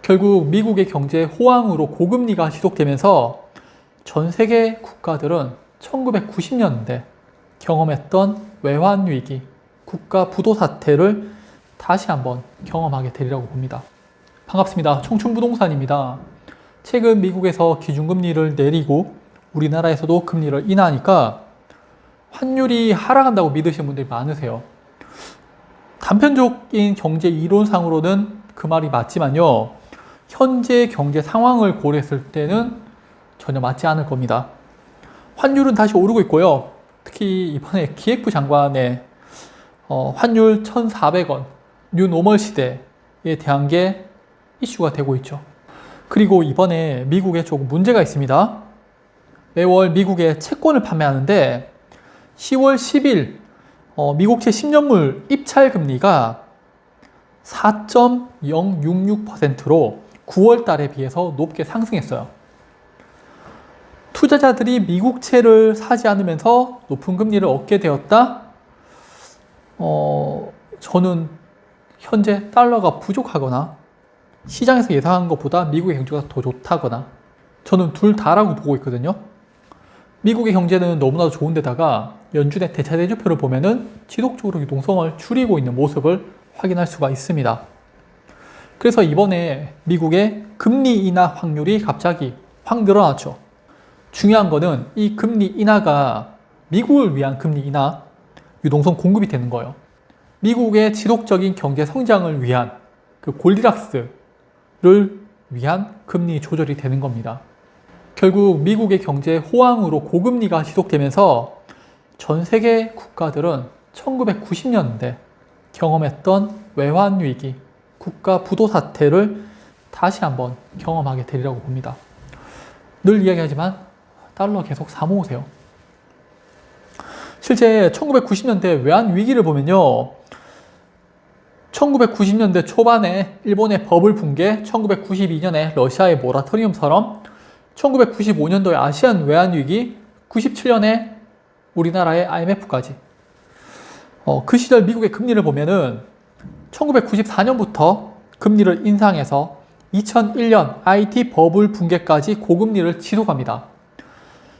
결국 미국의 경제 호황으로 고금리가 지속되면서 전 세계 국가들은 1990년대 경험했던 외환위기, 국가 부도 사태를 다시 한번 경험하게 되리라고 봅니다. 반갑습니다. 청춘부동산입니다. 최근 미국에서 기준금리를 내리고 우리나라에서도 금리를 인하하니까 환율이 하락한다고 믿으시는 분들이 많으세요. 단편적인 경제 이론상으로는 그 말이 맞지만요. 현재 경제 상황을 고려했을 때는 전혀 맞지 않을 겁니다. 환율은 다시 오르고 있고요. 특히 이번에 기획부 장관의 환율 1,400원, 뉴노멀 시대에 대한 게 이슈가 되고 있죠. 그리고 이번에 미국에 조금 문제가 있습니다. 매월 미국에 채권을 판매하는데 10월 10일 미국채 10년물 입찰 금리가 4.066%로 9월 달에 비해서 높게 상승했어요. 투자자들이 미국채를 사지 않으면서 높은 금리를 얻게 되었다? 저는 현재 달러가 부족하거나 시장에서 예상한 것보다 미국의 경제가 더 좋다거나 저는 둘 다라고 보고 있거든요. 미국의 경제는 너무나도 좋은데다가 연준의 대차 대조표를 보면은 지속적으로 유동성을 줄이고 있는 모습을 확인할 수가 있습니다. 그래서 이번에 미국의 금리 인하 확률이 갑자기 확 늘어났죠. 중요한 거는 이 금리 인하가 미국을 위한 금리 인하, 유동성 공급이 되는 거예요. 미국의 지속적인 경제 성장을 위한 그 골디락스를 위한 금리 조절이 되는 겁니다. 결국 미국의 경제 호황으로 고금리가 지속되면서 전 세계 국가들은 1990년대 경험했던 외환위기, 국가 부도 사태를 다시 한번 경험하게 되리라고 봅니다. 늘 이야기하지만 달러 계속 사 모으세요. 실제 1990년대 외환위기를 보면요. 1990년대 초반에 일본의 버블 붕괴, 1992년에 러시아의 모라토리움처럼 1995년도에 아시안 외환위기, 97년에 우리나라의 IMF까지. 그 시절 미국의 금리를 보면은 1994년부터 금리를 인상해서 2001년 IT 버블 붕괴까지 고금리를 지속합니다.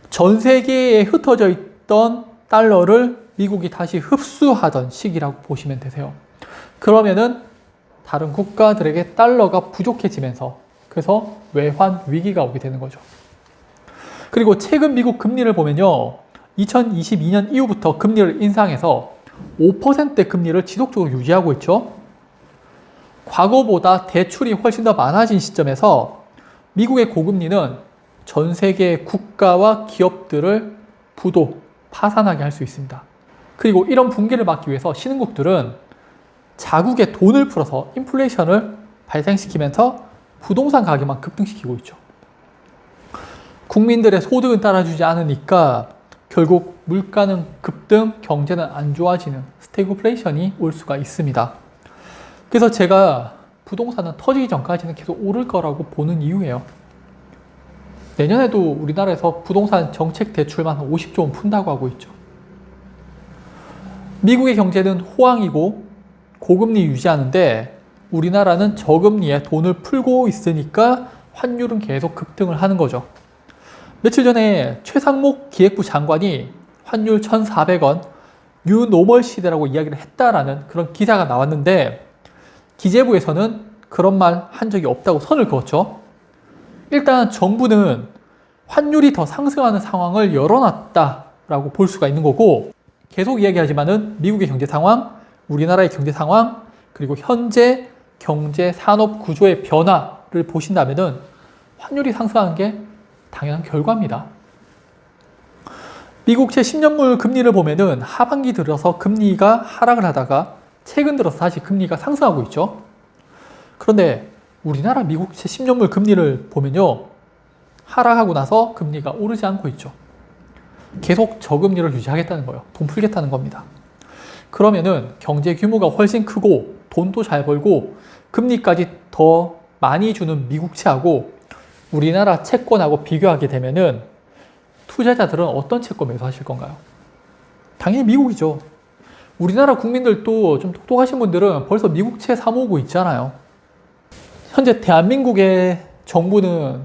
전 세계에 흩어져 있던 달러를 미국이 다시 흡수하던 시기라고 보시면 되세요. 그러면은 다른 국가들에게 달러가 부족해지면서 그래서 외환 위기가 오게 되는 거죠. 그리고 최근 미국 금리를 보면요. 2022년 이후부터 금리를 인상해서 5%대 금리를 지속적으로 유지하고 있죠. 과거보다 대출이 훨씬 더 많아진 시점에서 미국의 고금리는 전 세계 국가와 기업들을 부도, 파산하게 할 수 있습니다. 그리고 이런 붕괴를 막기 위해서 신흥국들은 자국의 돈을 풀어서 인플레이션을 발생시키면서 부동산 가격만 급등시키고 있죠. 국민들의 소득은 따라주지 않으니까 결국 물가는 급등, 경제는 안 좋아지는 스태그플레이션이 올 수가 있습니다. 그래서 제가 부동산은 터지기 전까지는 계속 오를 거라고 보는 이유예요. 내년에도 우리나라에서 부동산 정책 대출만 50조 원 푼다고 하고 있죠. 미국의 경제는 호황이고 고금리 유지하는데 우리나라는 저금리에 돈을 풀고 있으니까 환율은 계속 급등을 하는 거죠. 며칠 전에 최상목 기획부 장관이 환율 1,400원, 뉴노멀 시대라고 이야기를 했다라는 그런 기사가 나왔는데 기재부에서는 그런 말 한 적이 없다고 선을 그었죠. 일단 정부는 환율이 더 상승하는 상황을 열어놨다라고 볼 수가 있는 거고 계속 이야기하지만은 미국의 경제 상황, 우리나라의 경제 상황, 그리고 현재 경제 산업 구조의 변화를 보신다면은 환율이 상승하는 게 당연한 결과입니다. 미국채 10년물 금리를 보면은 하반기 들어서 금리가 하락을 하다가 최근 들어서 다시 금리가 상승하고 있죠. 그런데 우리나라 미국채 10년물 금리를 보면요. 하락하고 나서 금리가 오르지 않고 있죠. 계속 저금리를 유지하겠다는 거예요. 돈 풀겠다는 겁니다. 그러면은 경제 규모가 훨씬 크고 돈도 잘 벌고 금리까지 더 많이 주는 미국채하고 우리나라 채권하고 비교하게 되면은 투자자들은 어떤 채권 매수하실 건가요? 당연히 미국이죠. 우리나라 국민들도 좀 똑똑하신 분들은 벌써 미국채 사 모으고 있잖아요. 현재 대한민국의 정부는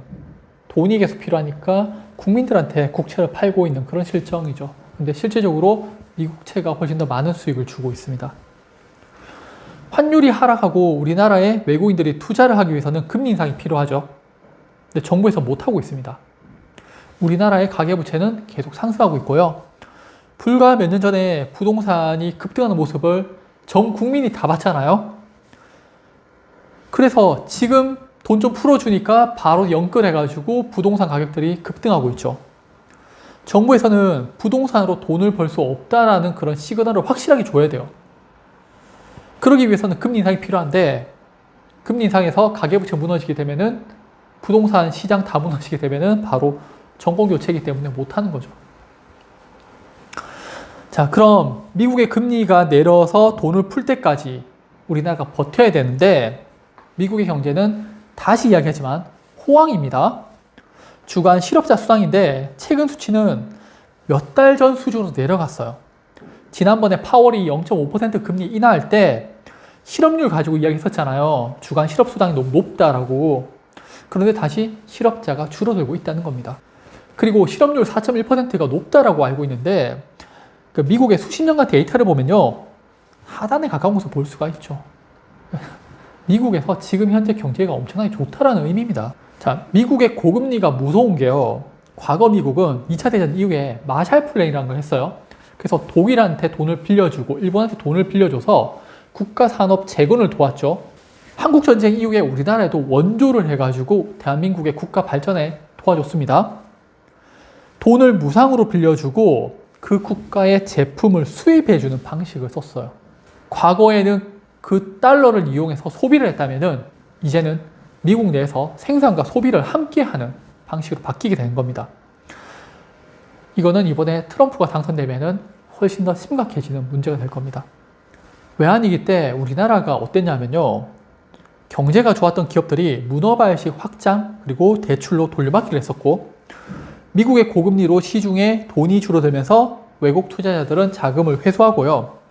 돈이 계속 필요하니까 국민들한테 국채를 팔고 있는 그런 실정이죠. 근데 실제적으로 미국채가 훨씬 더 많은 수익을 주고 있습니다. 환율이 하락하고 우리나라에 외국인들이 투자를 하기 위해서는 금리 인상이 필요하죠. 근데 정부에서 못하고 있습니다. 우리나라의 가계부채는 계속 상승하고 있고요. 불과 몇 년 전에 부동산이 급등하는 모습을 전 국민이 다 봤잖아요. 그래서 지금 돈 좀 풀어주니까 바로 연끌해가지고 부동산 가격들이 급등하고 있죠. 정부에서는 부동산으로 돈을 벌 수 없다라는 그런 시그널을 확실하게 줘야 돼요. 그러기 위해서는 금리 인상이 필요한데, 금리 인상에서 가계부채 무너지게 되면은 부동산 시장 다 무너지게 되면은 바로 정권 교체이기 때문에 못하는 거죠. 자, 그럼 미국의 금리가 내려서 돈을 풀 때까지 우리나라가 버텨야 되는데, 미국의 경제는 다시 이야기하지만 호황입니다. 주간 실업자 수당인데 최근 수치는 몇 달 전 수준으로 내려갔어요. 지난번에 파월이 0.5% 금리 인하할 때 실업률 가지고 이야기했었잖아요. 주간 실업수당이 너무 높다라고. 그런데 다시 실업자가 줄어들고 있다는 겁니다. 그리고 실업률 4.1%가 높다라고 알고 있는데, 그 미국의 수십 년간 데이터를 보면요, 하단에 가까운 것을 볼 수가 있죠. 미국에서 지금 현재 경제가 엄청나게 좋다라는 의미입니다. 자, 미국의 고금리가 무서운 게요, 과거 미국은 2차 대전 이후에 마샬 플랜이라는 걸 했어요. 그래서 독일한테 돈을 빌려주고 일본한테 돈을 빌려줘서 국가 산업 재건을 도왔죠. 한국 전쟁 이후에 우리나라에도 원조를 해가지고 대한민국의 국가 발전에 도와줬습니다. 돈을 무상으로 빌려주고 그 국가의 제품을 수입해주는 방식을 썼어요. 과거에는 그 달러를 이용해서 소비를 했다면은 이제는 미국 내에서 생산과 소비를 함께하는 방식으로 바뀌게 되는 겁니다. 이거는 이번에 트럼프가 당선되면은 훨씬 더 심각해지는 문제가 될 겁니다. 외환위기 때 우리나라가 어땠냐면요, 경제가 좋았던 기업들이 문어발식 확장 그리고 대출로 돌려받기를 했었고, 미국의 고금리로 시중에 돈이 줄어들면서 외국 투자자들은 자금을 회수하고요,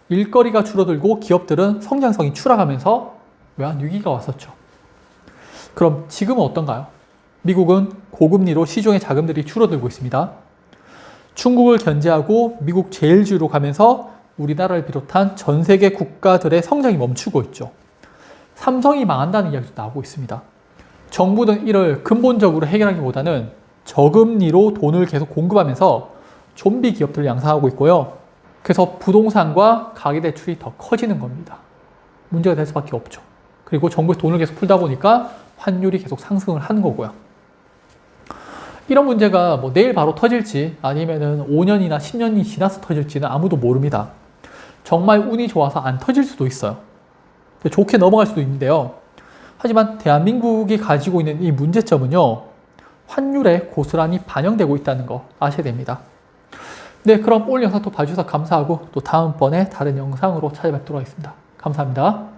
일거리가 줄어들고 기업들은 성장성이 추락하면서 외환위기가 왔었죠. 그럼 지금은 어떤가요? 미국은 고금리로 시중의 자금들이 줄어들고 있습니다. 중국을 견제하고 미국 제일주의로 가면서 우리나라를 비롯한 전 세계 국가들의 성장이 멈추고 있죠. 삼성이 망한다는 이야기도 나오고 있습니다. 정부는 이를 근본적으로 해결하기보다는 저금리로 돈을 계속 공급하면서 좀비 기업들을 양성하고 있고요. 그래서 부동산과 가계대출이 더 커지는 겁니다. 문제가 될 수밖에 없죠. 그리고 정부에서 돈을 계속 풀다 보니까 환율이 계속 상승을 하는 거고요. 이런 문제가 뭐 내일 바로 터질지 아니면은 5년이나 10년이 지나서 터질지는 아무도 모릅니다. 정말 운이 좋아서 안 터질 수도 있어요. 좋게 넘어갈 수도 있는데요. 하지만 대한민국이 가지고 있는 이 문제점은요, 환율에 고스란히 반영되고 있다는 거 아셔야 됩니다. 네, 그럼 오늘 영상 또 봐주셔서 감사하고 또 다음번에 다른 영상으로 찾아뵙도록 하겠습니다. 감사합니다.